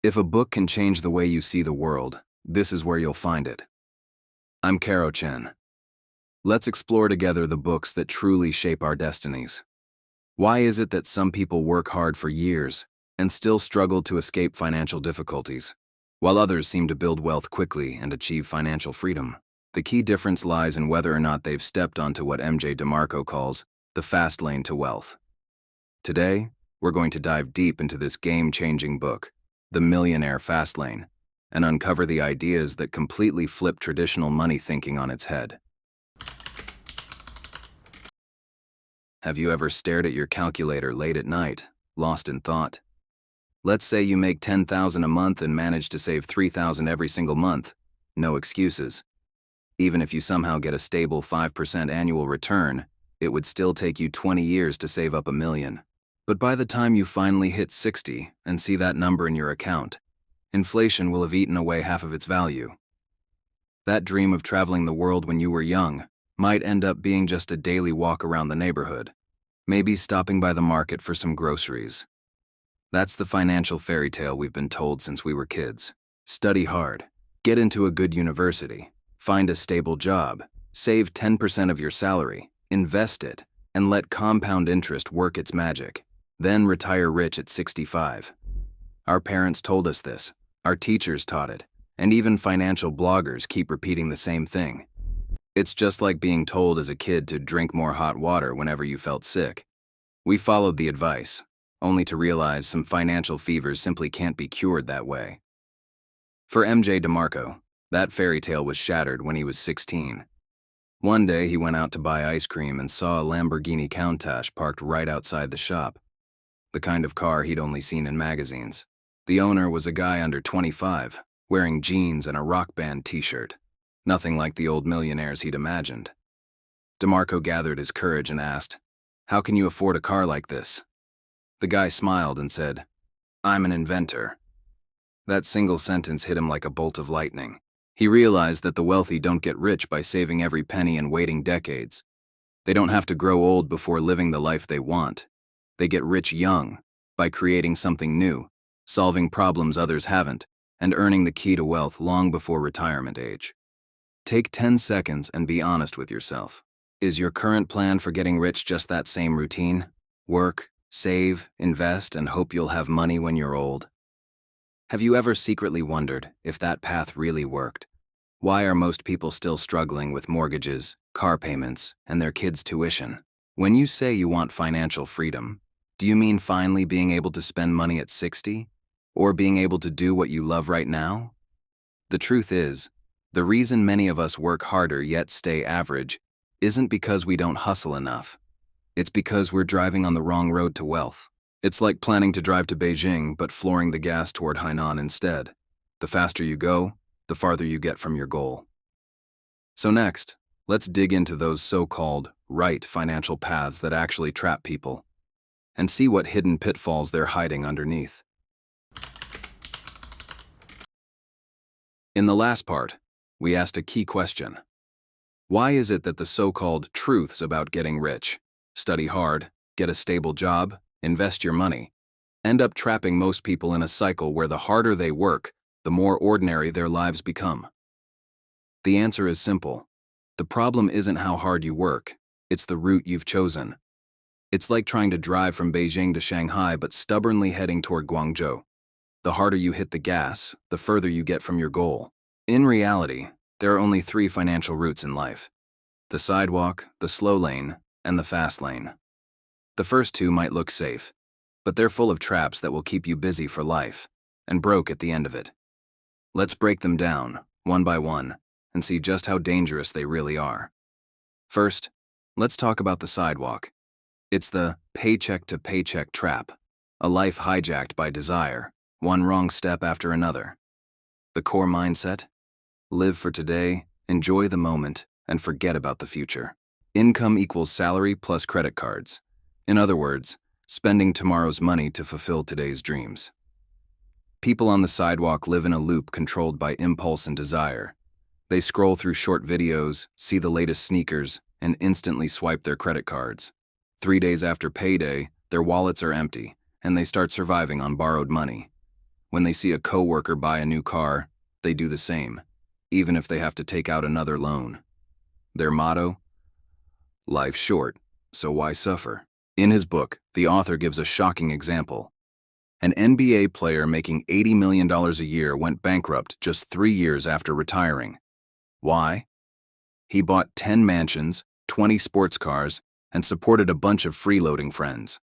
If a book can change the way you see the world, this is where you'll find it. I'm Caro Chen. Let's explore together the books that truly shape our destinies. Why is it that some people work hard for years and still struggle to escape financial difficulties, while others seem to build wealth quickly and achieve financial freedom? The key difference lies in whether or not they've stepped onto what MJ DeMarco calls the fast lane to wealth. Today, we're going to dive deep into this game-changing book, The Millionaire Fastlane, and uncover the ideas that completely flip traditional money thinking on its head. Have you ever stared at your calculator late at night, lost in thought? Let's say you make $10,000 a month and manage to save $3,000 every single month. No excuses. Even if you somehow get a stable 5% annual return, it would still take you 20 years to save up $1 million. But by the time you finally hit 60 and see that number in your account, inflation will have eaten away half of its value. That dream of traveling the world when you were young might end up being just a daily walk around the neighborhood, maybe stopping by the market for some groceries. That's the financial fairy tale we've been told since we were kids. Study hard, get into a good university, find a stable job, save 10% of your salary, invest it, and let compound interest work its magic. Then retire rich at 65. Our parents told us this, our teachers taught it, and even financial bloggers keep repeating the same thing. It's just like being told as a kid to drink more hot water whenever you felt sick. We followed the advice, only to realize some financial fevers simply can't be cured that way. For MJ DeMarco, that fairy tale was shattered when he was 16. One day he went out to buy ice cream and saw a Lamborghini Countach parked right outside the shop, the kind of car he'd only seen in magazines. The owner was a guy under 25, wearing jeans and a rock band t-shirt, nothing like the old millionaires he'd imagined. DeMarco gathered his courage and asked, "How can you afford a car like this?" The guy smiled and said, "I'm an inventor." That single sentence hit him like a bolt of lightning. He realized that the wealthy don't get rich by saving every penny and waiting decades. They don't have to grow old before living the life they want. They get rich young, by creating something new, solving problems others haven't, and earning the key to wealth long before retirement age. Take 10 seconds and be honest with yourself. Is your current plan for getting rich just that same routine? Work, save, invest, and hope you'll have money when you're old? Have you ever secretly wondered if that path really worked? Why are most people still struggling with mortgages, car payments, and their kids' tuition? When you say you want financial freedom, do you mean finally being able to spend money at 60? Or being able to do what you love right now? The truth is, the reason many of us work harder yet stay average isn't because we don't hustle enough. It's because we're driving on the wrong road to wealth. It's like planning to drive to Beijing but flooring the gas toward Hainan instead. The faster you go, the farther you get from your goal. So next, let's dig into those so-called right financial paths that actually trap people, and see what hidden pitfalls they're hiding underneath. In the last part, we asked a key question. Why is it that the so-called truths about getting rich, study hard, get a stable job, invest your money, end up trapping most people in a cycle where the harder they work, the more ordinary their lives become? The answer is simple. The problem isn't how hard you work, it's the route you've chosen. It's like trying to drive from Beijing to Shanghai but stubbornly heading toward Guangzhou. The harder you hit the gas, the further you get from your goal. In reality, there are only 3 financial routes in life: the sidewalk, the slow lane, and the fast lane. The first 2 might look safe, but they're full of traps that will keep you busy for life, and broke at the end of it. Let's break them down, one by one, and see just how dangerous they really are. First, let's talk about the sidewalk. It's the paycheck-to-paycheck trap, a life hijacked by desire, one wrong step after another. The core mindset? Live for today, enjoy the moment, and forget about the future. Income equals salary plus credit cards. In other words, spending tomorrow's money to fulfill today's dreams. People on the sidewalk live in a loop controlled by impulse and desire. They scroll through short videos, see the latest sneakers, and instantly swipe their credit cards. 3 days after payday, their wallets are empty, and they start surviving on borrowed money. When they see a coworker buy a new car, they do the same, even if they have to take out another loan. Their motto? Life's short, so why suffer? In his book, the author gives a shocking example. An NBA player making $80 million a year went bankrupt just 3 years after retiring. Why? He bought 10 mansions, 20 sports cars, and supported a bunch of freeloading friends.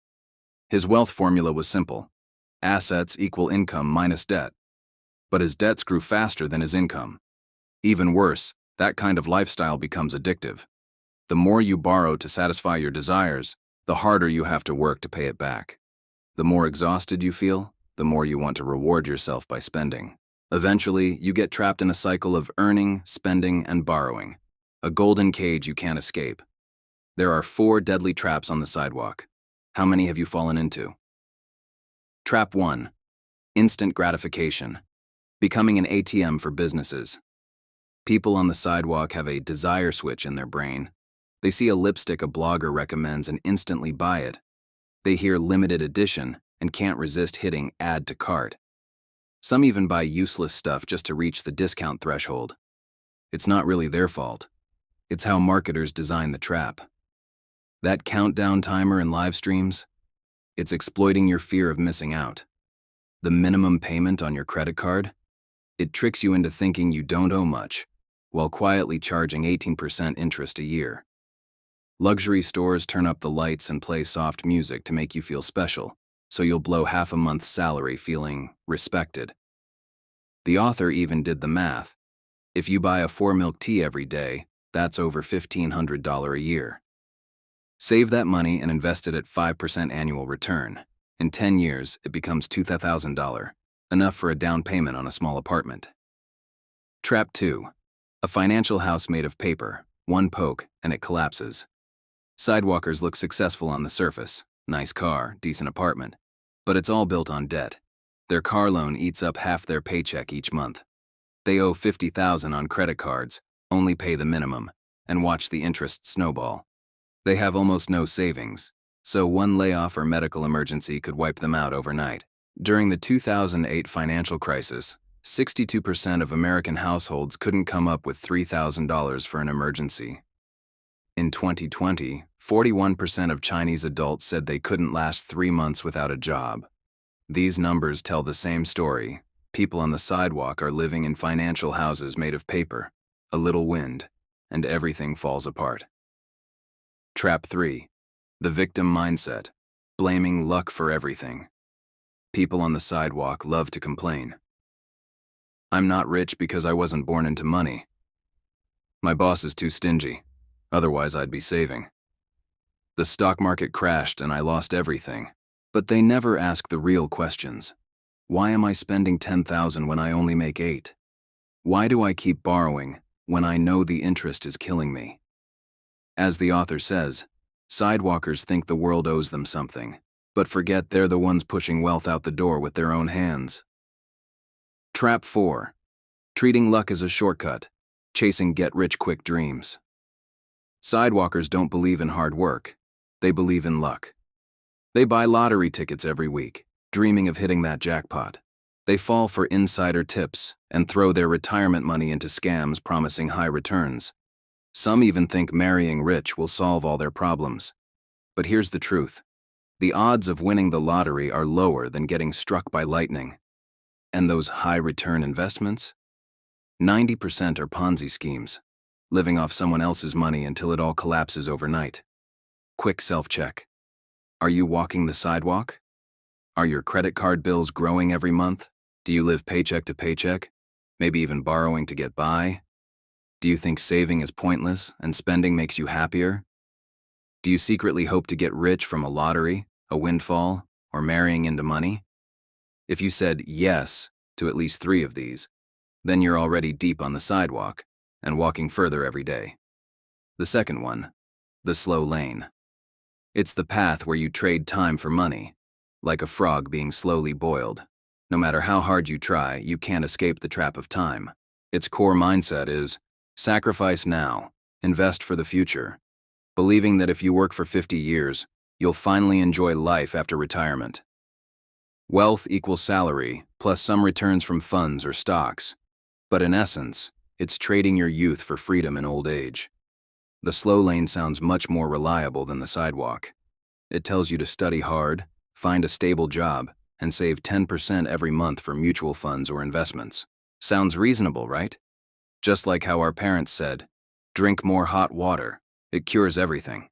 His wealth formula was simple: assets equal income minus debt. But his debts grew faster than his income. Even worse, that kind of lifestyle becomes addictive. The more you borrow to satisfy your desires, the harder you have to work to pay it back. The more exhausted you feel, the more you want to reward yourself by spending. Eventually, you get trapped in a cycle of earning, spending, and borrowing, a golden cage you can't escape. There are 4 deadly traps on the sidewalk. How many have you fallen into? Trap 1. Instant gratification. Becoming an ATM for businesses. People on the sidewalk have a desire switch in their brain. They see a lipstick a blogger recommends and instantly buy it. They hear limited edition and can't resist hitting add to cart. Some even buy useless stuff just to reach the discount threshold. It's not really their fault. It's how marketers design the trap. That countdown timer in live streams? It's exploiting your fear of missing out. The minimum payment on your credit card? It tricks you into thinking you don't owe much, while quietly charging 18% interest a year. Luxury stores turn up the lights and play soft music to make you feel special, so you'll blow half a month's salary feeling respected. The author even did the math. If you buy a 4-milk tea every day, that's over $1,500 a year. Save that money and invest it at 5% annual return. In 10 years, it becomes $2,000, enough for a down payment on a small apartment. Trap 2. A financial house made of paper. One poke, and it collapses. Sidewalkers look successful on the surface. Nice car, decent apartment. But it's all built on debt. Their car loan eats up half their paycheck each month. They owe $50,000 on credit cards, only pay the minimum, and watch the interest snowball. They have almost no savings, so one layoff or medical emergency could wipe them out overnight. During the 2008 financial crisis, 62% of American households couldn't come up with $3,000 for an emergency. In 2020, 41% of Chinese adults said they couldn't last 3 months without a job. These numbers tell the same story. People on the sidewalk are living in financial houses made of paper, a little wind, and everything falls apart. Trap 3. The victim mindset. Blaming luck for everything. People on the sidewalk love to complain. I'm not rich because I wasn't born into money. My boss is too stingy. Otherwise, I'd be saving. The stock market crashed and I lost everything. But they never ask the real questions. Why am I spending $10,000 when I only make $8,000? Why do I keep borrowing when I know the interest is killing me? As the author says, sidewalkers think the world owes them something, but forget they're the ones pushing wealth out the door with their own hands. Trap 4. Treating luck as a shortcut. Chasing get-rich-quick dreams. Sidewalkers don't believe in hard work. They believe in luck. They buy lottery tickets every week, dreaming of hitting that jackpot. They fall for insider tips and throw their retirement money into scams promising high returns. Some even think marrying rich will solve all their problems. But here's the truth. The odds of winning the lottery are lower than getting struck by lightning. And those high-return investments? 90% are Ponzi schemes, living off someone else's money until it all collapses overnight. Quick self-check. Are you walking the sidewalk? Are your credit card bills growing every month? Do you live paycheck to paycheck? Maybe even borrowing to get by? Do you think saving is pointless and spending makes you happier? Do you secretly hope to get rich from a lottery, a windfall, or marrying into money? If you said yes to at least 3 of these, then you're already deep on the sidewalk and walking further every day. The second one, the slow lane. It's the path where you trade time for money, like a frog being slowly boiled. No matter how hard you try, you can't escape the trap of time. Its core mindset is, sacrifice now, invest for the future, believing that if you work for 50 years, you'll finally enjoy life after retirement. Wealth equals salary plus some returns from funds or stocks. But in essence, it's trading your youth for freedom in old age. The slow lane sounds much more reliable than the sidewalk. It tells you to study hard, find a stable job, and save 10% every month for mutual funds or investments. Sounds reasonable, right? Just like how our parents said, drink more hot water, it cures everything.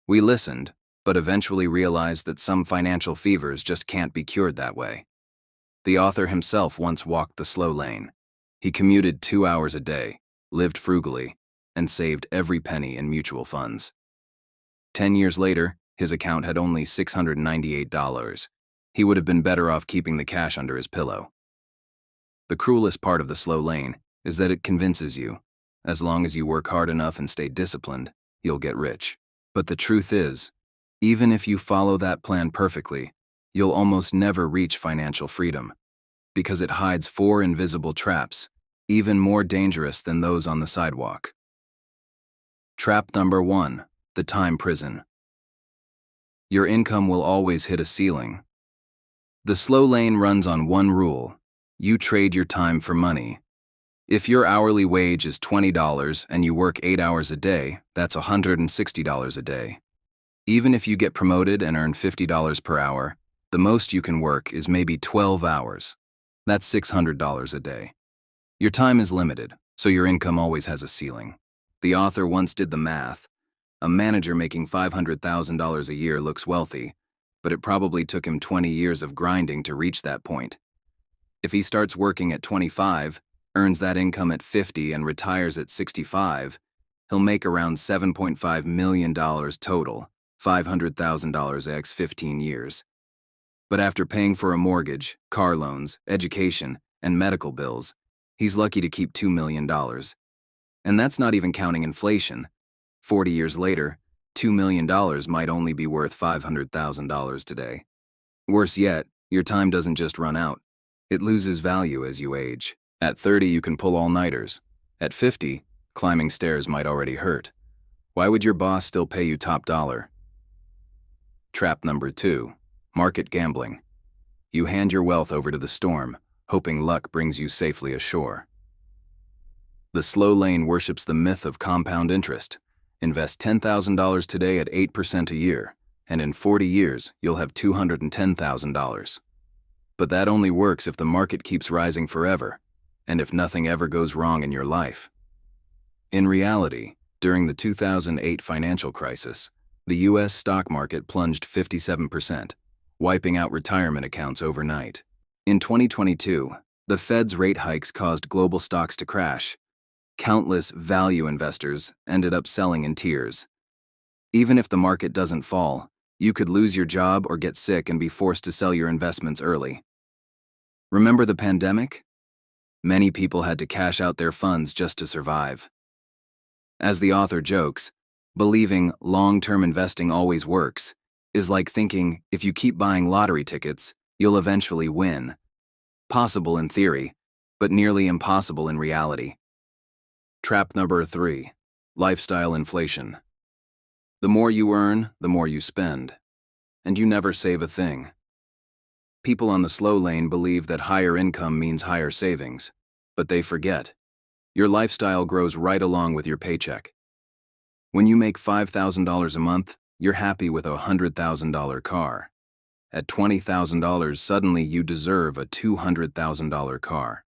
We listened, but eventually realized that some financial fevers just can't be cured that way. The author himself once walked the slow lane. He commuted 2 hours a day, lived frugally, and saved every penny in mutual funds. 10 years later, his account had only $698. He would have been better off keeping the cash under his pillow. The cruelest part of the slow lane is that it convinces you, as long as you work hard enough and stay disciplined, you'll get rich. But the truth is, even if you follow that plan perfectly, you'll almost never reach financial freedom, because it hides 4 invisible traps, even more dangerous than those on the sidewalk. Trap number 1, the time prison. Your income will always hit a ceiling. The slow lane runs on one rule: you trade your time for money. If your hourly wage is $20 and you work 8 hours a day, that's $160 a day. Even if you get promoted and earn $50 per hour, the most you can work is maybe 12 hours. That's $600 a day. Your time is limited, so your income always has a ceiling. The author once did the math. A manager making $500,000 a year looks wealthy, but it probably took him 20 years of grinding to reach that point. If he starts working at 25, earns that income at 50, and retires at 65, he'll make around $7.5 million total, $500,000 x 15 years. But after paying for a mortgage, car loans, education, and medical bills, he's lucky to keep $2 million. And that's not even counting inflation. 40 years later, $2 million might only be worth $500,000 today. Worse yet, your time doesn't just run out. It loses value as you age. At 30, you can pull all-nighters. At 50, climbing stairs might already hurt. Why would your boss still pay you top dollar? Trap number 2, market gambling. You hand your wealth over to the storm, hoping luck brings you safely ashore. The slow lane worships the myth of compound interest. Invest $10,000 today at 8% a year, and in 40 years, you'll have $210,000. But that only works if the market keeps rising forever, and if nothing ever goes wrong in your life. In reality, during the 2008 financial crisis, the U.S. stock market plunged 57%, wiping out retirement accounts overnight. In 2022, the Fed's rate hikes caused global stocks to crash. Countless value investors ended up selling in tears. Even if the market doesn't fall, you could lose your job or get sick and be forced to sell your investments early. Remember the pandemic? Many people had to cash out their funds just to survive. As the author jokes, believing long-term investing always works is like thinking if you keep buying lottery tickets, you'll eventually win. Possible in theory, but nearly impossible in reality. Trap number 3, lifestyle inflation. The more you earn, the more you spend, and you never save a thing. People on the slow lane believe that higher income means higher savings, but they forget. Your lifestyle grows right along with your paycheck. When you make $5,000 a month, you're happy with a $100,000 car. At $20,000, suddenly you deserve a $200,000 car.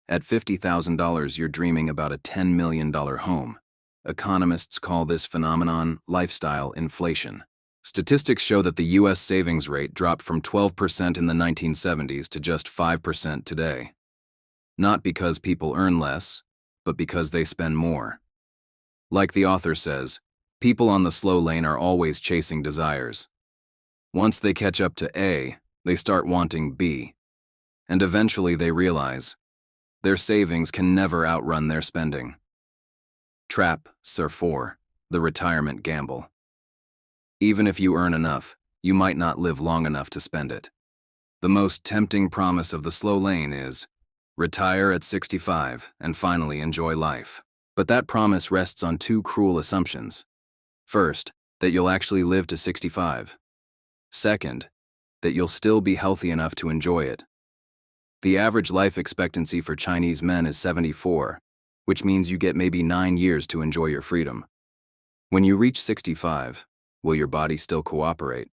At $50,000, you're dreaming about a $10 million home. Economists call this phenomenon lifestyle inflation. Statistics show that the U.S. savings rate dropped from 12% in the 1970s to just 5% today. Not because people earn less, but because they spend more. Like the author says, people on the slow lane are always chasing desires. Once they catch up to A, they start wanting B. And eventually they realize their savings can never outrun their spending. Trap Sir 4, the retirement gamble. Even if you earn enough, you might not live long enough to spend it. The most tempting promise of the slow lane is, retire at 65 and finally enjoy life. But that promise rests on 2 cruel assumptions. First, that you'll actually live to 65. Second, that you'll still be healthy enough to enjoy it. The average life expectancy for Chinese men is 74, which means you get maybe 9 years to enjoy your freedom. When you reach 65, will your body still cooperate?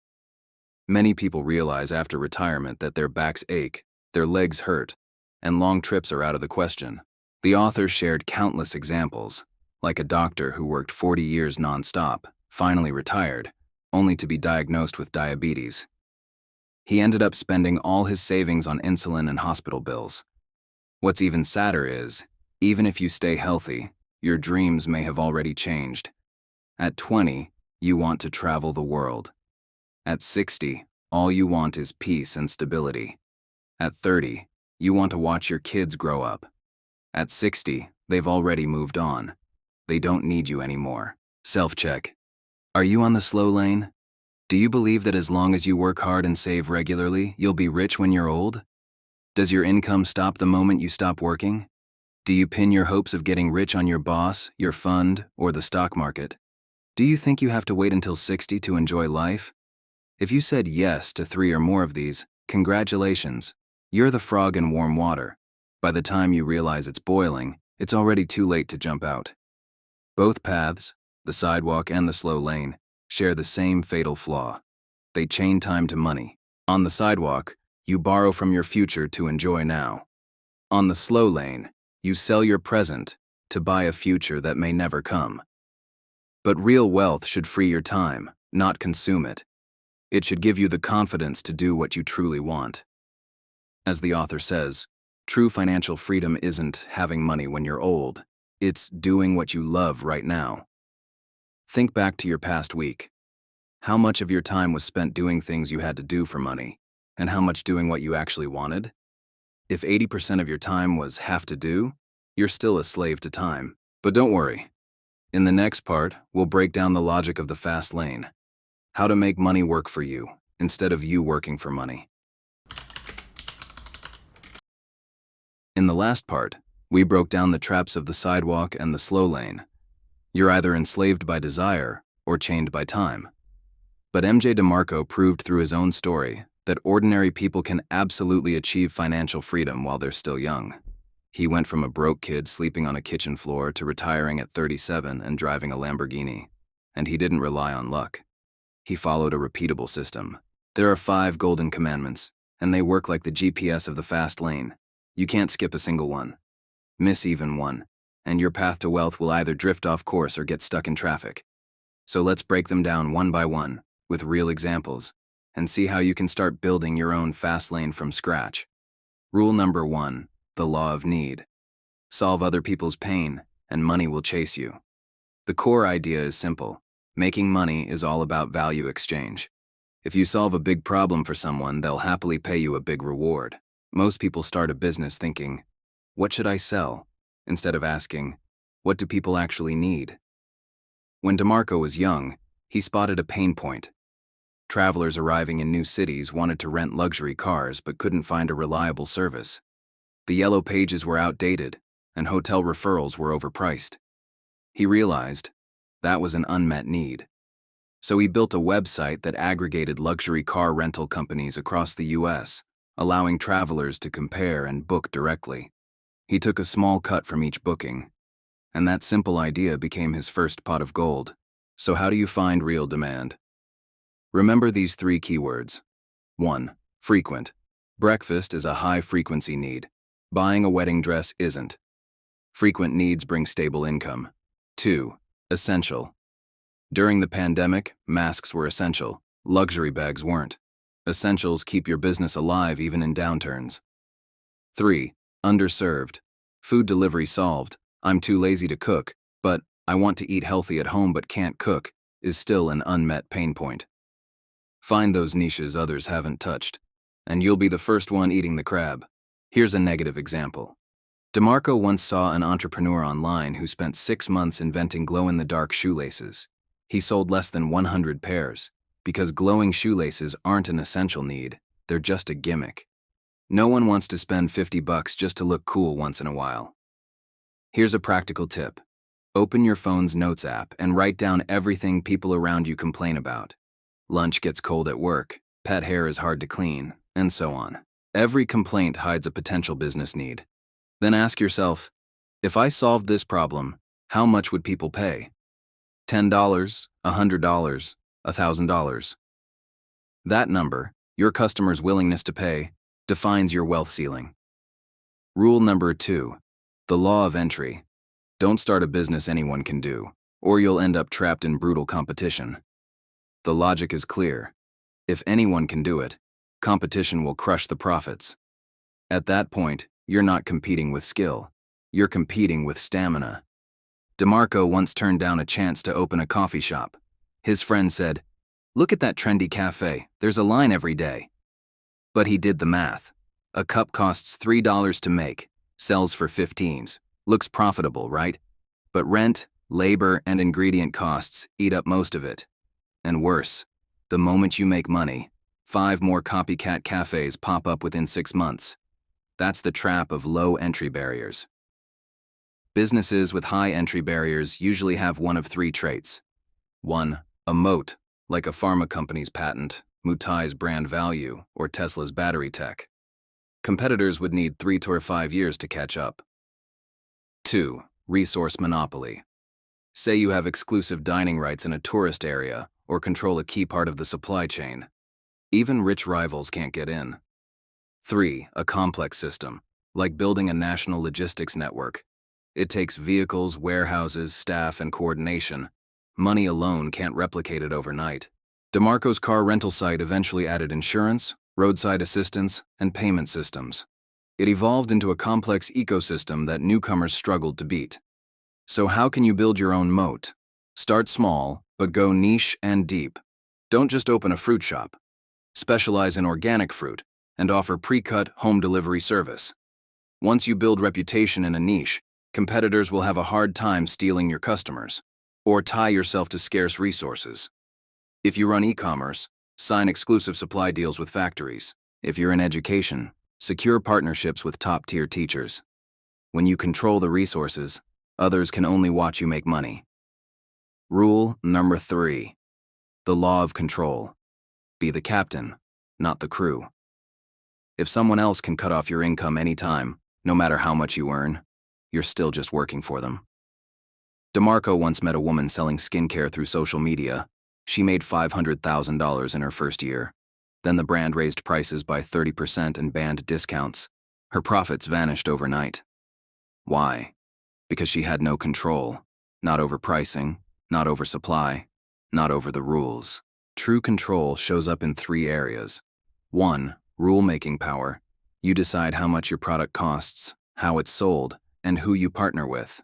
Many people realize after retirement that their backs ache, their legs hurt, and long trips are out of the question. The author shared countless examples, like a doctor who worked 40 years non-stop, finally retired, only to be diagnosed with diabetes. He ended up spending all his savings on insulin and hospital bills. What's even sadder is, even if you stay healthy, your dreams may have already changed. At 20, you want to travel the world. At 60, all you want is peace and stability. At 30, you want to watch your kids grow up. At 60, they've already moved on. They don't need you anymore. Self-check. Are you on the slow lane? Do you believe that as long as you work hard and save regularly, you'll be rich when you're old? Does your income stop the moment you stop working? Do you pin your hopes of getting rich on your boss, your fund, or the stock market? Do you think you have to wait until 60 to enjoy life? If you said yes to 3 or more of these, congratulations. You're the frog in warm water. By the time you realize it's boiling, it's already too late to jump out. Both paths, the sidewalk and the slow lane, share the same fatal flaw. They chain time to money. On the sidewalk, you borrow from your future to enjoy now. On the slow lane, you sell your present to buy a future that may never come. But real wealth should free your time, not consume it. It should give you the confidence to do what you truly want. As the author says, true financial freedom isn't having money when you're old. It's doing what you love right now. Think back to your past week. How much of your time was spent doing things you had to do for money, and how much doing what you actually wanted? If 80% of your time was have to do, you're still a slave to time. But don't worry. In the next part, we'll break down the logic of the fast lane. How to make money work for you, instead of you working for money. In the last part, we broke down the traps of the sidewalk and the slow lane. You're either enslaved by desire or chained by time. But MJ DeMarco proved through his own story that ordinary people can absolutely achieve financial freedom while they're still young. He went from a broke kid sleeping on a kitchen floor to retiring at 37 and driving a Lamborghini. And he didn't rely on luck. He followed a repeatable system. There are 5 golden commandments, and they work like the GPS of the fast lane. You can't skip a single one. Miss even one, and your path to wealth will either drift off course or get stuck in traffic. So let's break them down one by one, with real examples, and see how you can start building your own fast lane from scratch. Rule number 1, the law of need. Solve other people's pain, and money will chase you. The core idea is simple. Making money is all about value exchange. If you solve a big problem for someone, they'll happily pay you a big reward. Most people start a business thinking, what should I sell? Instead of asking, what do people actually need? When DeMarco was young, he spotted a pain point. Travelers arriving in new cities wanted to rent luxury cars but couldn't find a reliable service. The yellow pages were outdated, and hotel referrals were overpriced. He realized that was an unmet need. So he built a website that aggregated luxury car rental companies across the US, allowing travelers to compare and book directly. He took a small cut from each booking, and that simple idea became his first pot of gold. So how do you find real demand? Remember these 3 keywords. 1. Frequent. Breakfast is a high-frequency need. Buying a wedding dress isn't. Frequent needs bring stable income. 2. Essential. During the pandemic, masks were essential. Luxury bags weren't. Essentials keep your business alive even in downturns. 3. Underserved. Food delivery solved. I'm too lazy to cook, but I want to eat healthy at home but can't cook, is still an unmet pain point. Find those niches others haven't touched, and you'll be the first one eating the crab. Here's a negative example. DeMarco once saw an entrepreneur online who spent 6 months inventing glow-in-the-dark shoelaces. He sold less than 100 pairs, because glowing shoelaces aren't an essential need, they're just a gimmick. No one wants to spend $50 just to look cool once in a while. Here's a practical tip. Open your phone's Notes app and write down everything people around you complain about. Lunch gets cold at work. pet hair is hard to clean, and so on. Every complaint hides a potential business need. Then ask yourself, if I solved this problem, how much would people pay? $10, $100, $1,000. That number, your customer's willingness to pay, defines your wealth ceiling. Rule number 2, the law of entry. Don't start a business anyone can do, or you'll end up trapped in brutal competition. The logic is clear. If anyone can do it, competition will crush the profits. At that point, you're not competing with skill. You're competing with stamina. DeMarco once turned down a chance to open a coffee shop. His friend said, "Look at that trendy cafe. There's a line every day." But he did the math. A cup costs $3 to make, sells for 15s. Looks profitable, right? But rent, labor, and ingredient costs eat up most of it. And worse, the moment you make money, 5 more copycat cafes pop up within 6 months. That's the trap of low entry barriers. Businesses with high entry barriers usually have one of 3 traits. 1. A moat, like a pharma company's patent, Mutai's brand value, or Tesla's battery tech. Competitors would need 3 to 5 years to catch up. 2. Resource monopoly. Say you have exclusive dining rights in a tourist area or control a key part of the supply chain. Even rich rivals can't get in. 3. A complex system, like building a national logistics network. It takes vehicles, warehouses, staff, and coordination. Money alone can't replicate it overnight. DeMarco's car rental site eventually added insurance, roadside assistance, and payment systems. It evolved into a complex ecosystem that newcomers struggled to beat. So how can you build your own moat? Start small, but go niche and deep. Don't just open a fruit shop. Specialize in organic fruit and offer pre-cut home delivery service. Once you build reputation in a niche, competitors will have a hard time stealing your customers, or tie yourself to scarce resources. If you run e-commerce, sign exclusive supply deals with factories. If you're in education, secure partnerships with top-tier teachers. When you control the resources, others can only watch you make money. Rule number 3. The law of control. Be the captain, not the crew. If someone else can cut off your income anytime, no matter how much you earn, you're still just working for them. DeMarco once met a woman selling skincare through social media. She made $500,000 in her first year. Then the brand raised prices by 30% and banned discounts. Her profits vanished overnight. Why? Because she had no control. Not over pricing, not over supply, not over the rules. True control shows up in 3 areas. 1. Rule-making power. You decide how much your product costs, how it's sold, and who you partner with.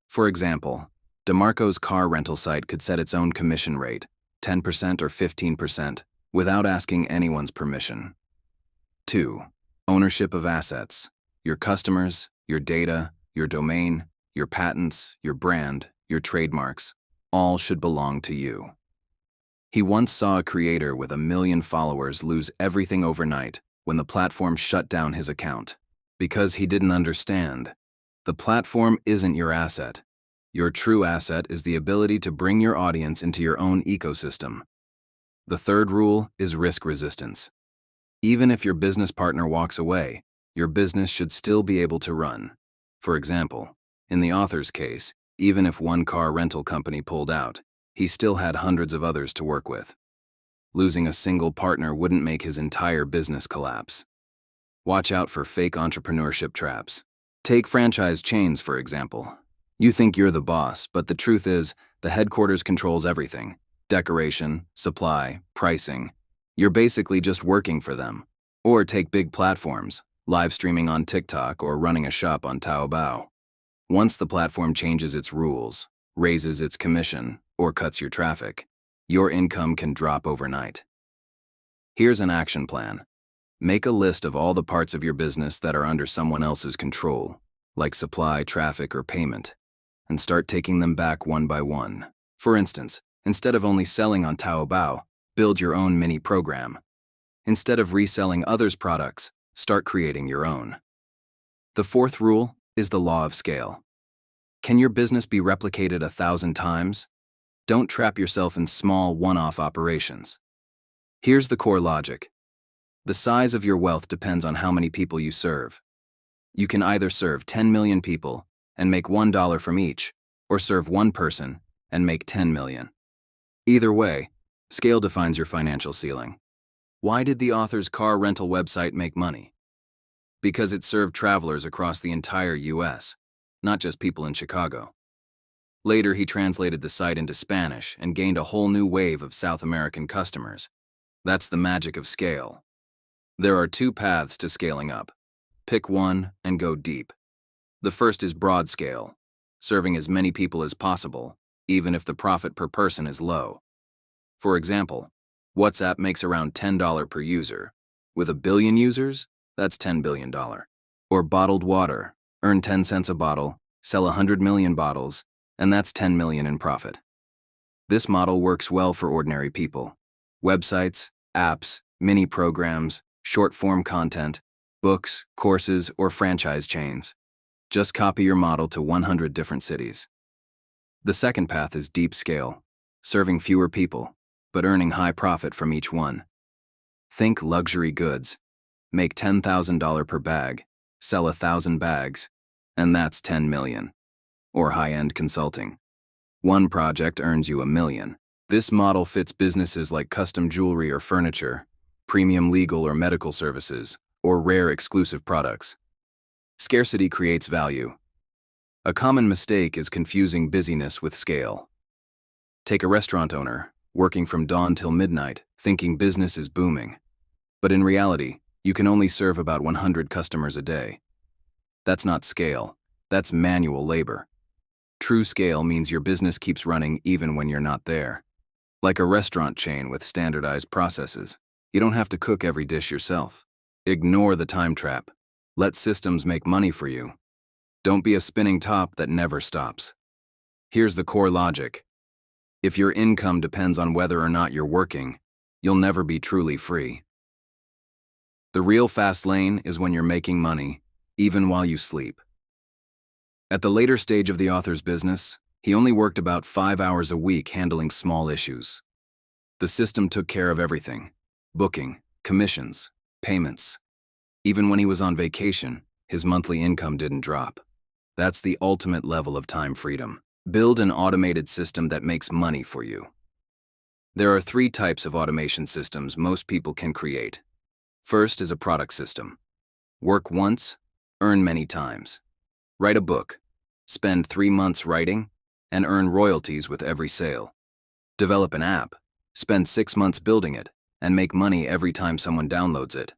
For example, DeMarco's car rental site could set its own commission rate, 10% or 15%, without asking anyone's permission. 2. Ownership of assets. Your customers, your data, your domain, your patents, your brand, your trademarks, all should belong to you. He once saw a creator with 1 million followers lose everything overnight when the platform shut down his account. Because he didn't understand. The platform isn't your asset. Your true asset is the ability to bring your audience into your own ecosystem. The 3rd rule is risk resistance. Even if your business partner walks away, your business should still be able to run. For example, in the author's case, even if one car rental company pulled out, he still had hundreds of others to work with. Losing a single partner wouldn't make his entire business collapse. Watch out for fake entrepreneurship traps. Take franchise chains, for example. You think you're the boss, but the truth is, the headquarters controls everything. Decoration, supply, pricing. You're basically just working for them. Or take big platforms, live streaming on TikTok or running a shop on Taobao. Once the platform changes its rules, raises its commission, or cuts your traffic, your income can drop overnight. Here's an action plan. Make a list of all the parts of your business that are under someone else's control, like supply, traffic, or payment, and start taking them back one by one. For instance, instead of only selling on Taobao, build your own mini program. Instead of reselling others' products, start creating your own. The 4th rule is the law of scale. Can your business be replicated 1,000 times? Don't trap yourself in small, one-off operations. Here's the core logic. The size of your wealth depends on how many people you serve. You can either serve 10 million people and make $1 from each, or serve one person and make 10 million. Either way, scale defines your financial ceiling. Why did the author's car rental website make money? Because it served travelers across the entire US, not just people in Chicago. Later, he translated the site into Spanish and gained a whole new wave of South American customers. That's the magic of scale. There are two paths to scaling up. Pick one and go deep. The first is broad scale, serving as many people as possible, even if the profit per person is low. For example, WhatsApp makes around $10 per user. With 1 billion users, that's $10 billion. Or bottled water, earn 10 cents a bottle, sell 100 million bottles, and that's 10 million in profit. This model works well for ordinary people. Websites, apps, mini programs, short-form content, books, courses, or franchise chains. Just copy your model to 100 different cities. The second path is deep scale, serving fewer people, but earning high profit from each one. Think luxury goods. Make $10,000 per bag, sell 1,000 bags, and that's 10 million. Or high-end consulting. One project earns you $1 million. This model fits businesses like custom jewelry or furniture, premium legal or medical services, or rare exclusive products. Scarcity creates value. A common mistake is confusing busyness with scale. Take a restaurant owner, working from dawn till midnight, thinking business is booming. But in reality, you can only serve about 100 customers a day. That's not scale, that's manual labor. True scale means your business keeps running even when you're not there. Like a restaurant chain with standardized processes, you don't have to cook every dish yourself. Ignore the time trap. Let systems make money for you. Don't be a spinning top that never stops. Here's the core logic. If your income depends on whether or not you're working, you'll never be truly free. The real fast lane is when you're making money, even while you sleep. At the later stage of the author's business, he only worked about 5 hours a week handling small issues. The system took care of everything: booking, commissions, payments. Even when he was on vacation, his monthly income didn't drop. That's the ultimate level of time freedom. Build an automated system that makes money for you. There are 3 types of automation systems most people can create. First is a product system. Work once, earn many times. Write a book, spend 3 months writing, and earn royalties with every sale. Develop an app, spend 6 months building it, and make money every time someone downloads it.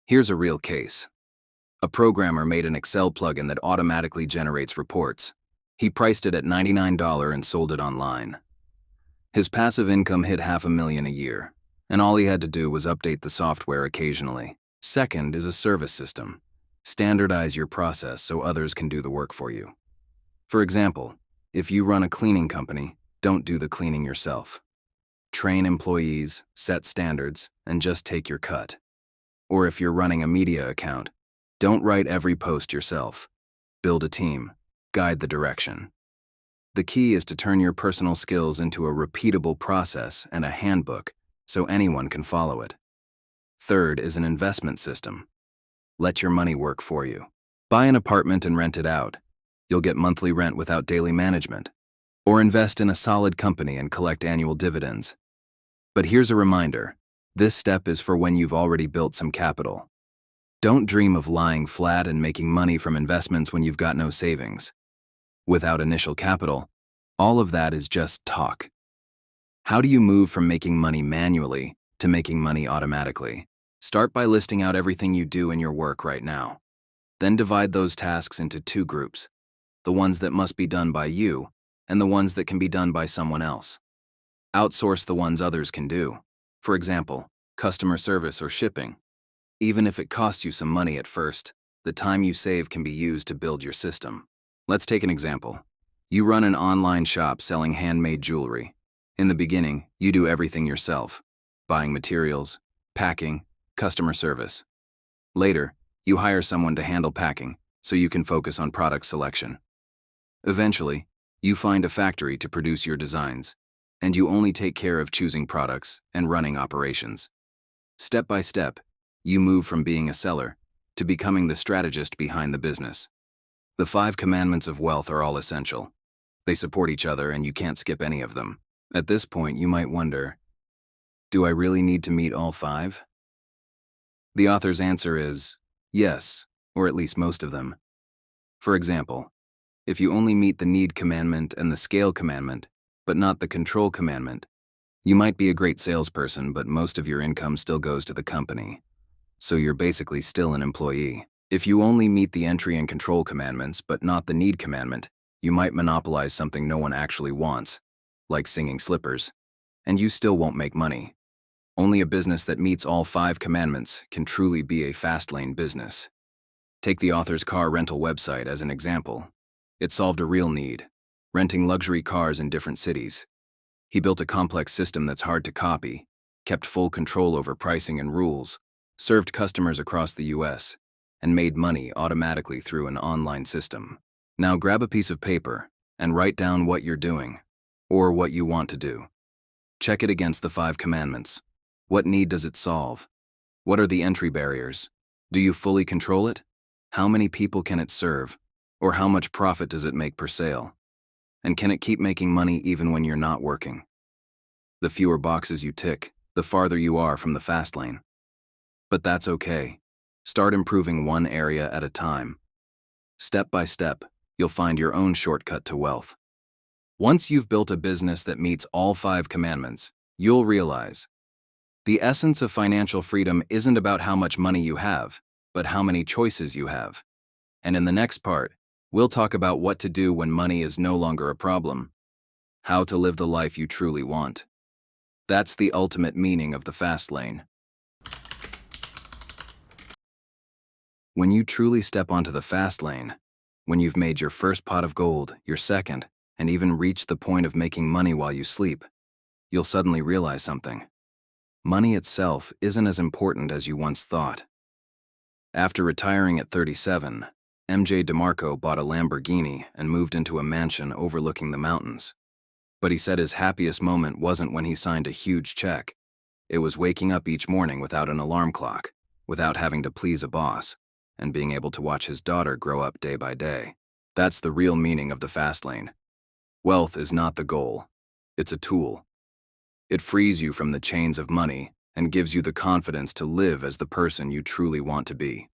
Here's a real case. A programmer made an Excel plugin that automatically generates reports. He priced it at $99 and sold it online. His passive income hit $500,000 a year, and all he had to do was update the software occasionally. Second is a service system. Standardize your process so others can do the work for you. For example, if you run a cleaning company, don't do the cleaning yourself. Train employees, set standards, and just take your cut. Or if you're running a media account, don't write every post yourself. Build a team, guide the direction. The key is to turn your personal skills into a repeatable process and a handbook so anyone can follow it. Third is an investment system. Let your money work for you. Buy an apartment and rent it out. You'll get monthly rent without daily management. Or invest in a solid company and collect annual dividends. But here's a reminder. This step is for when you've already built some capital. Don't dream of lying flat and making money from investments when you've got no savings. Without initial capital, all of that is just talk. How do you move from making money manually to making money automatically? Start by listing out everything you do in your work right now. Then divide those tasks into 2 groups, the ones that must be done by you and the ones that can be done by someone else. Outsource the ones others can do. For example, customer service or shipping. Even if it costs you some money at first, the time you save can be used to build your system. Let's take an example. You run an online shop selling handmade jewelry. In the beginning, you do everything yourself, buying materials, packing, customer service. Later, you hire someone to handle packing so you can focus on product selection. Eventually, you find a factory to produce your designs. and you only take care of choosing products and running operations. Step by step, you move from being a seller to becoming the strategist behind the business. The 5 commandments of wealth are all essential. They support each other and you can't skip any of them. At this point, you might wonder, do I really need to meet all 5? The author's answer is yes, or at least most of them. For example, if you only meet the need commandment and the scale commandment, but not the control commandment, you might be a great salesperson, but most of your income still goes to the company. So you're basically still an employee. If you only meet the entry and control commandments, but not the need commandment, you might monopolize something no one actually wants, like singing slippers, and you still won't make money. Only a business that meets all 5 commandments can truly be a fast-lane business. Take the author's car rental website as an example. It solved a real need, renting luxury cars in different cities. He built a complex system that's hard to copy, kept full control over pricing and rules, served customers across the US, and made money automatically through an online system. Now grab a piece of paper and write down what you're doing, or what you want to do. Check it against the 5 commandments. What need does it solve? What are the entry barriers? Do you fully control it? How many people can it serve? Or how much profit does it make per sale? And can it keep making money even when you're not working? The fewer boxes you tick, the farther you are from the fast lane. But that's okay. Start improving one area at a time. Step by step, you'll find your own shortcut to wealth. Once you've built a business that meets all 5 commandments, you'll realize the essence of financial freedom isn't about how much money you have, but how many choices you have. And in the next part, we'll talk about what to do when money is no longer a problem, how to live the life you truly want. That's the ultimate meaning of the fast lane. When you truly step onto the fast lane, when you've made your first pot of gold, your second, and even reached the point of making money while you sleep, you'll suddenly realize something. Money itself isn't as important as you once thought. After retiring at 37, MJ DeMarco bought a Lamborghini and moved into a mansion overlooking the mountains. But he said his happiest moment wasn't when he signed a huge check. It was waking up each morning without an alarm clock, without having to please a boss, and being able to watch his daughter grow up day by day. That's the real meaning of the fast lane. Wealth is not the goal. It's a tool. It frees you from the chains of money and gives you the confidence to live as the person you truly want to be.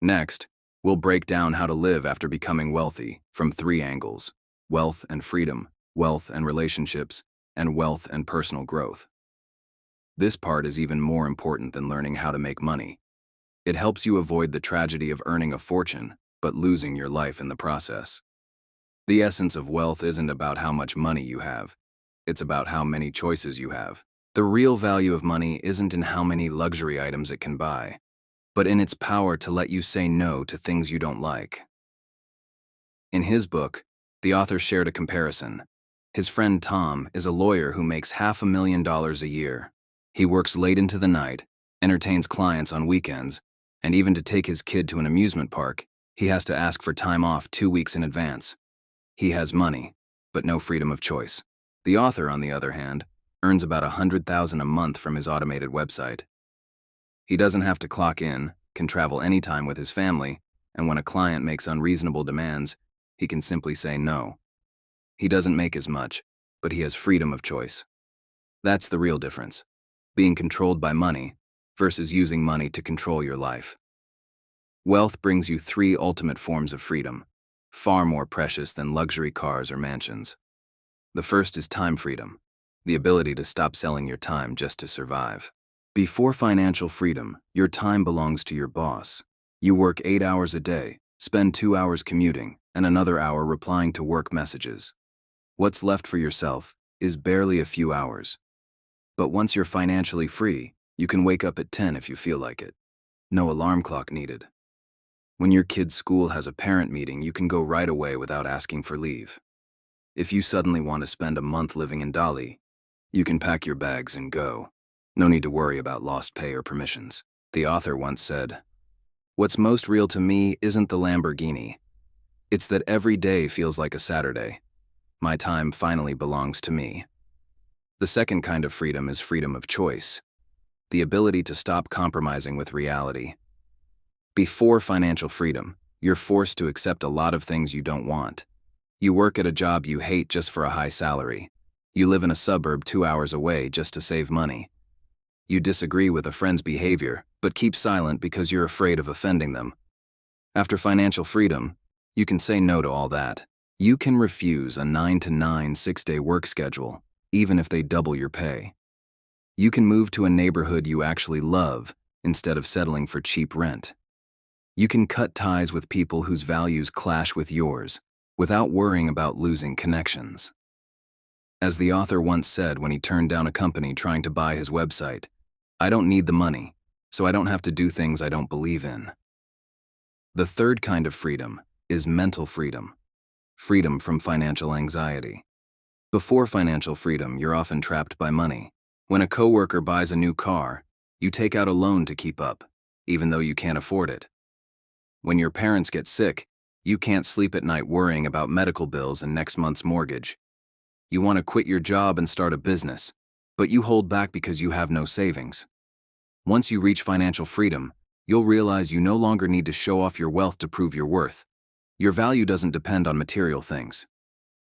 Next, we'll break down how to live after becoming wealthy from 3 angles: wealth and freedom, wealth and relationships, and wealth and personal growth. This part is even more important than learning how to make money. It helps you avoid the tragedy of earning a fortune, but losing your life in the process. The essence of wealth isn't about how much money you have. It's about how many choices you have. The real value of money isn't in how many luxury items it can buy, but in its power to let you say no to things you don't like. In his book, the author shared a comparison. His friend Tom is a lawyer who makes $500,000 a year. He works late into the night, entertains clients on weekends, and even to take his kid to an amusement park, he has to ask for time off 2 weeks in advance. He has money, but no freedom of choice. The author, on the other hand, earns about $100,000 a month from his automated website. He doesn't have to clock in, can travel anytime with his family, and when a client makes unreasonable demands, he can simply say no. He doesn't make as much, but he has freedom of choice. That's the real difference: being controlled by money versus using money to control your life. Wealth brings you 3 ultimate forms of freedom, far more precious than luxury cars or mansions. The first is time freedom, the ability to stop selling your time just to survive. Before financial freedom, your time belongs to your boss. You work 8 hours a day, spend 2 hours commuting, and another hour replying to work messages. What's left for yourself is barely a few hours. But once you're financially free, you can wake up at 10 if you feel like it. No alarm clock needed. When your kid's school has a parent meeting, you can go right away without asking for leave. If you suddenly want to spend a month living in Bali, you can pack your bags and go. No need to worry about lost pay or permissions. The author once said, "What's most real to me isn't the Lamborghini. It's that every day feels like a Saturday. My time finally belongs to me." The second kind of freedom is freedom of choice, the ability to stop compromising with reality. Before financial freedom, you're forced to accept a lot of things you don't want. You work at a job you hate just for a high salary. You live in a suburb 2 hours away just to save money. You disagree with a friend's behavior, but keep silent because you're afraid of offending them. After financial freedom, you can say no to all that. You can refuse a 9-to-9 6-day work schedule, even if they double your pay. You can move to a neighborhood you actually love instead of settling for cheap rent. You can cut ties with people whose values clash with yours without worrying about losing connections. As the author once said when he turned down a company trying to buy his website, "I don't need the money, so I don't have to do things I don't believe in." The third kind of freedom is mental freedom, freedom from financial anxiety. Before financial freedom, you're often trapped by money. When a coworker buys a new car, you take out a loan to keep up, even though you can't afford it. When your parents get sick, you can't sleep at night worrying about medical bills and next month's mortgage. You want to quit your job and start a business, but you hold back because you have no savings. Once you reach financial freedom, you'll realize you no longer need to show off your wealth to prove your worth. Your value doesn't depend on material things.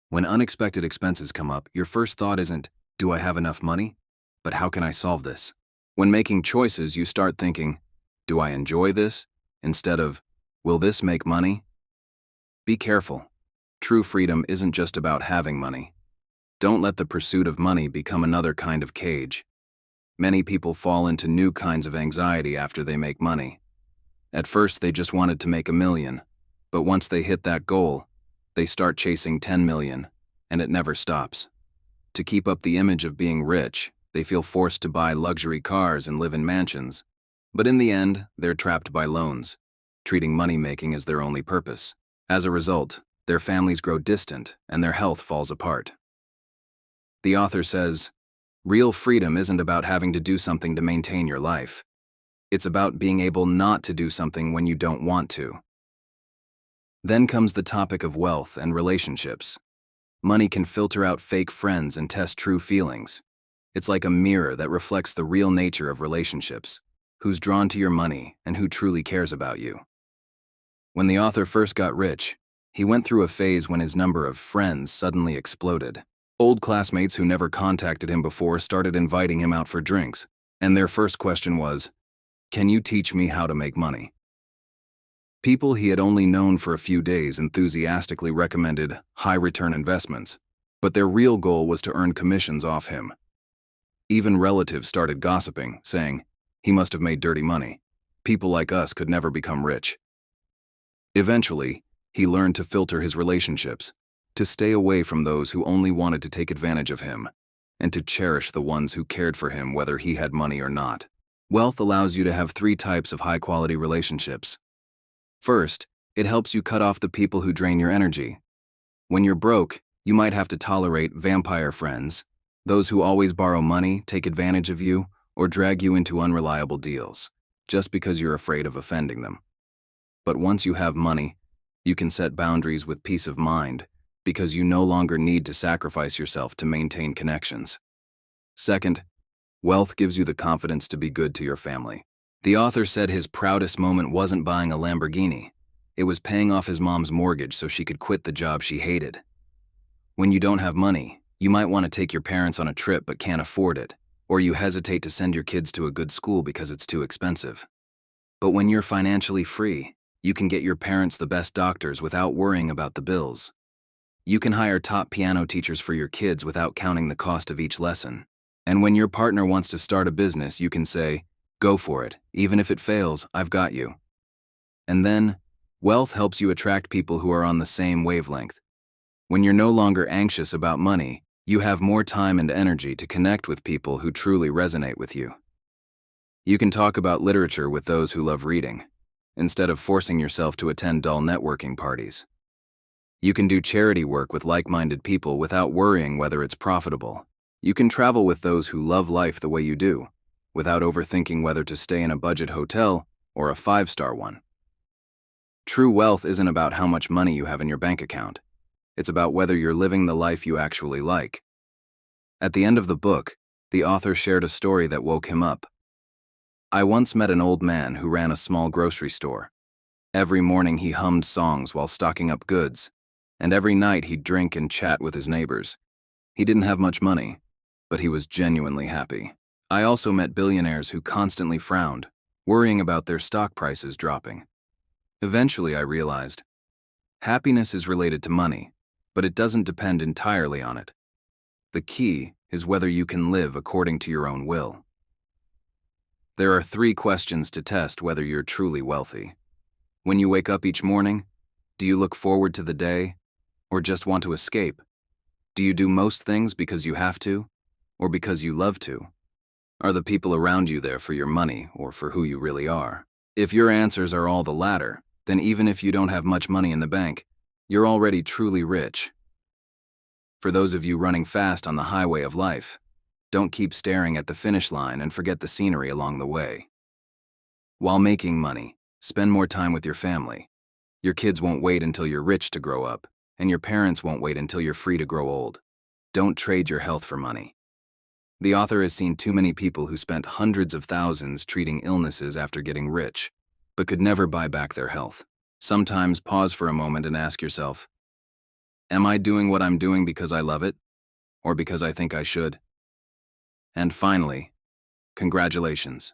When unexpected expenses come up, your first thought isn't, "Do I have enough money?" but "How can I solve this?" When making choices, you start thinking, "Do I enjoy this?" instead of, "Will this make money?" Be careful. True freedom isn't just about having money. Don't let the pursuit of money become another kind of cage. Many people fall into new kinds of anxiety after they make money. At first, they just wanted to make $1 million, but once they hit that goal, they start chasing 10 million, and it never stops. To keep up the image of being rich, they feel forced to buy luxury cars and live in mansions. But in the end, they're trapped by loans, treating money-making as their only purpose. As a result, their families grow distant and their health falls apart. The author says, real freedom isn't about having to do something to maintain your life. It's about being able not to do something when you don't want to. Then comes the topic of wealth and relationships. Money can filter out fake friends and test true feelings. It's like a mirror that reflects the real nature of relationships, who's drawn to your money and who truly cares about you. When the author first got rich, he went through a phase when his number of friends suddenly exploded. Old classmates who never contacted him before started inviting him out for drinks, and their first question was, "Can you teach me how to make money?" People he had only known for a few days enthusiastically recommended high-return investments, but their real goal was to earn commissions off him. Even relatives started gossiping, saying, "He must have made dirty money. People like us could never become rich." Eventually, he learned to filter his relationships, to stay away from those who only wanted to take advantage of him, and to cherish the ones who cared for him whether he had money or not. Wealth allows you to have 3 types of high-quality relationships. First, it helps you cut off the people who drain your energy. When you're broke, you might have to tolerate vampire friends, those who always borrow money, take advantage of you, or drag you into unreliable deals, just because you're afraid of offending them. But once you have money, you can set boundaries with peace of mind, because you no longer need to sacrifice yourself to maintain connections. Second, wealth gives you the confidence to be good to your family. The author said his proudest moment wasn't buying a Lamborghini. It was paying off his mom's mortgage so she could quit the job she hated. When you don't have money, you might want to take your parents on a trip but can't afford it, or you hesitate to send your kids to a good school because it's too expensive. But when you're financially free, you can get your parents the best doctors without worrying about the bills. You can hire top piano teachers for your kids without counting the cost of each lesson. And when your partner wants to start a business, you can say, "Go for it. Even if it fails, I've got you." And then, wealth helps you attract people who are on the same wavelength. When you're no longer anxious about money, you have more time and energy to connect with people who truly resonate with you. You can talk about literature with those who love reading, instead of forcing yourself to attend dull networking parties. You can do charity work with like-minded people without worrying whether it's profitable. You can travel with those who love life the way you do, without overthinking whether to stay in a budget hotel or a 5-star one. True wealth isn't about how much money you have in your bank account. It's about whether you're living the life you actually like. At the end of the book, the author shared a story that woke him up. I once met an old man who ran a small grocery store. Every morning he hummed songs while stocking up goods, and every night he'd drink and chat with his neighbors. He didn't have much money, but he was genuinely happy. I also met billionaires who constantly frowned, worrying about their stock prices dropping. Eventually I realized, happiness is related to money, but it doesn't depend entirely on it. The key is whether you can live according to your own will. There are 3 questions to test whether you're truly wealthy. When you wake up each morning, do you look forward to the day, or just want to escape? Do you do most things because you have to, or because you love to? Are the people around you there for your money or for who you really are? If your answers are all the latter, then even if you don't have much money in the bank, you're already truly rich. For those of you running fast on the highway of life, don't keep staring at the finish line and forget the scenery along the way. While making money, spend more time with your family. Your kids won't wait until you're rich to grow up, and your parents won't wait until you're free to grow old. Don't trade your health for money. The author has seen too many people who spent hundreds of thousands treating illnesses after getting rich, but could never buy back their health. Sometimes pause for a moment and ask yourself, am I doing what I'm doing because I love it, or because I think I should? And finally, congratulations.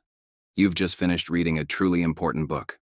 You've just finished reading a truly important book.